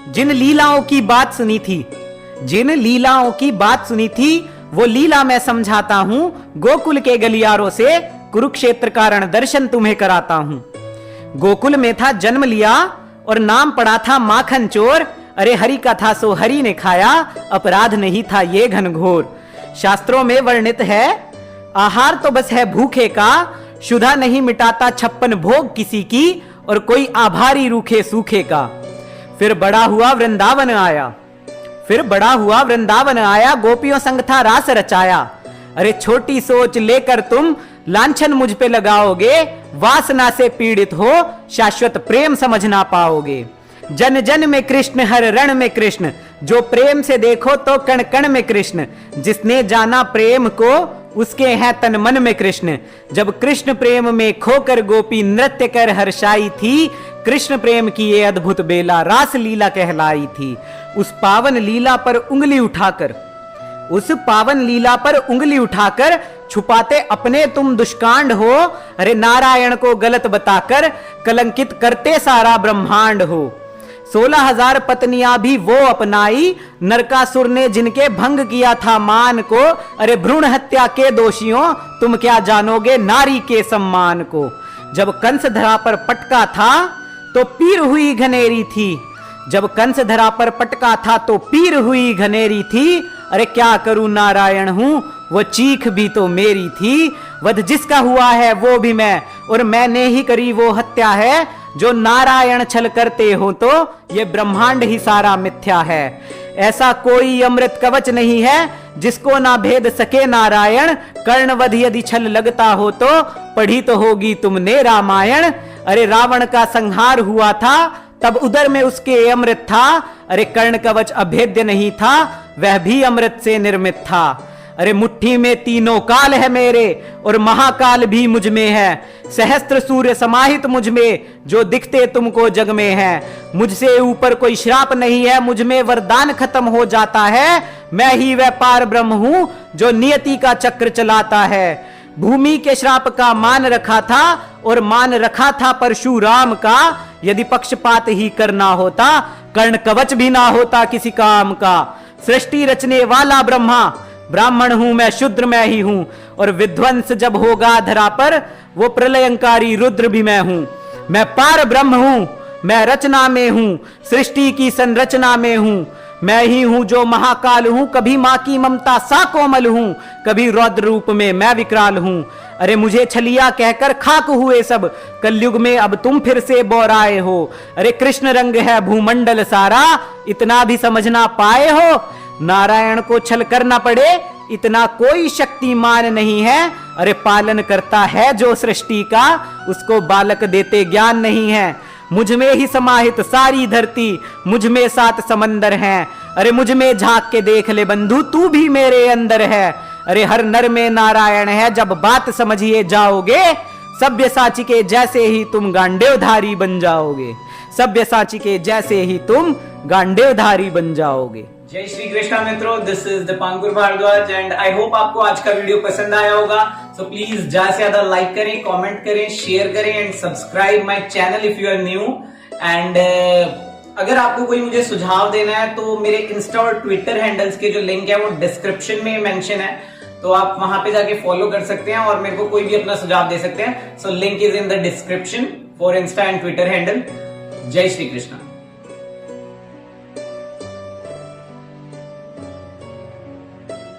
जिन लीलाओं की बात सुनी थी, जिन लीलाओं की बात सुनी थी, वो लीला मैं समझाता हूं। गोकुल के गलियारों से कुरुक्षेत्र का रण दर्शन तुम्हें कराता हूं। गोकुल में था जन्म लिया और नाम पड़ा था माखन चोर। अरे हरि का था सो हरि ने खाया, अपराध नहीं था ये घनघोर। शास्त्रों में वर्णित है, आहार तो बस है भूखे का, शुदा नहीं मिटाता 56 भोग किसी की, और कोई आभारी रूखे सूखे का। फिर बड़ा हुआ वृंदावन आया, फिर बड़ा हुआ वृंदावन आया, गोपियों संग था रास रचाया। अरे छोटी सोच लेकर तुम लांछन मुझ पे लगाओगे, वासना से पीड़ित हो शाश्वत प्रेम समझ ना पाओगे। जन जन में कृष्ण, हर रण में कृष्ण, जो प्रेम से देखो तो कण कण में कृष्ण। जिसने जाना प्रेम को, उसके हैं तन मन में कृष्ण। जब कृष्ण प्रेम में खोकर गोपी नृत्य कर हर्षाई थी, कृष्ण प्रेम की ये अद्भुत बेला रास लीला कहलाई थी। उस पावन लीला पर उंगली उठाकर, उस पावन लीला पर उंगली उठाकर छुपाते अपने तुम दुष्कांड हो। अरे नारायण को गलत बताकर कलंकित करते सारा ब्रह्मांड हो। 16,000 पत्नियां भी वो अपनाई, नरकासुर ने जिनके भंग किया था मान को। अरे भ्रूण हत्या के दोषियों, तुम क्या जानोगे नारी के सम्मान को। जब कंस धरा पर पटका था तो पीर हुई घनेरी थी, जब कंस धरा पर पटका था तो पीर हुई घनेरी थी। अरे क्या करूं नारायण हूं, वो चीख भी तो मेरी थी। वध जिसका हुआ है वो भी मैं, और मैंने ही करी वो हत्या है। जो नारायण छल करते हो तो ये ब्रह्मांड ही सारा मिथ्या है। ऐसा कोई अमृत कवच नहीं है जिसको ना भेद सके नारायण। कर्णवध यदि छल लगता हो तो पढ़ी तो होगी तुमने रामायण। अरे रावण का संहार हुआ था, तब उदर में उसके अमृत था। अरे कर्ण कवच अभेद्य नहीं था, वह भी अमृत से निर्मित था। अरे मुट्ठी में तीनों काल है मेरे, और महाकाल भी मुझ में है। सहस्त्र सूर्य समाहित मुझ में, जो दिखते तुमको जग में है। मुझसे ऊपर कोई श्राप नहीं है, मुझ में वरदान खत्म हो जाता है। मैं ही वह पार ब्रह्म हूं जो नियति का चक्र चलाता है। भूमि के श्राप का मान रखा था, और मान रखा था परशुराम का। यदि पक्षपात ही करना होता, कर्ण कवच भी ना होता किसी काम का। सृष्टि रचने वाला ब्रह्मा, ब्राह्मण हूं मैं, शूद्र मैं ही हूं। और विध्वंस जब होगा धरा पर, वो प्रलयंकारी रुद्र भी मैं हूं। मैं पार ब्रह्म हूं, मैं रचना में हूं, सृष्टि की संरचना में हूं। मैं ही हूं जो महाकाल हूं, कभी मां की ममता सा कोमल हूं, कभी रौद्र रूप में मैं विकराल हूं। अरे मुझे छलिया कहकर खाक हुए सब, कलयुग में अब तुम फिर से बोराए हो। अरे कृष्ण रंग है भूमंडल सारा, इतना भी समझ ना पाए हो। नारायण को छल करना पड़े, इतना कोई शक्तिमान नहीं है। अरे पालन करता है जो सृष्टि का, उसको बालक देते ज्ञान नहीं है। मुझ में ही समाहित सारी धरती, मुझ में 7 समंदर हैं। अरे मुझ में झांक के देख ले बंधु, तू भी मेरे अंदर है। अरे हर नर में नारायण है, जब बात समझिए जाओगे। सब्यसाची के जैसे ही तुम गांडेवधारी बन जाओगे, सब्यसाची के जैसे ही तुम गांडेवधारी बन जाओगे। जय श्री कृष्णा मित्रों, this is Deepankur Bhardwaj and I hope आपको आज का वीडियो पसंद आया होगा। सो प्लीज ज्यादा से ज्यादा लाइक करें, कमेंट करें, शेयर करें and subscribe my channel if you are new. And अगर आपको कोई मुझे सुझाव देना है तो मेरे इंस्टा और ट्विटर हैंडल्स के जो लिंक है वो डिस्क्रिप्शन में मेंशन है, तो आप वहां पे जाके फॉलो कर सकते हैं और मेरे को कोई भी अपना सुझाव दे सकते हैं। So link is in the description for Insta and Twitter handle. जय श्री कृष्णा।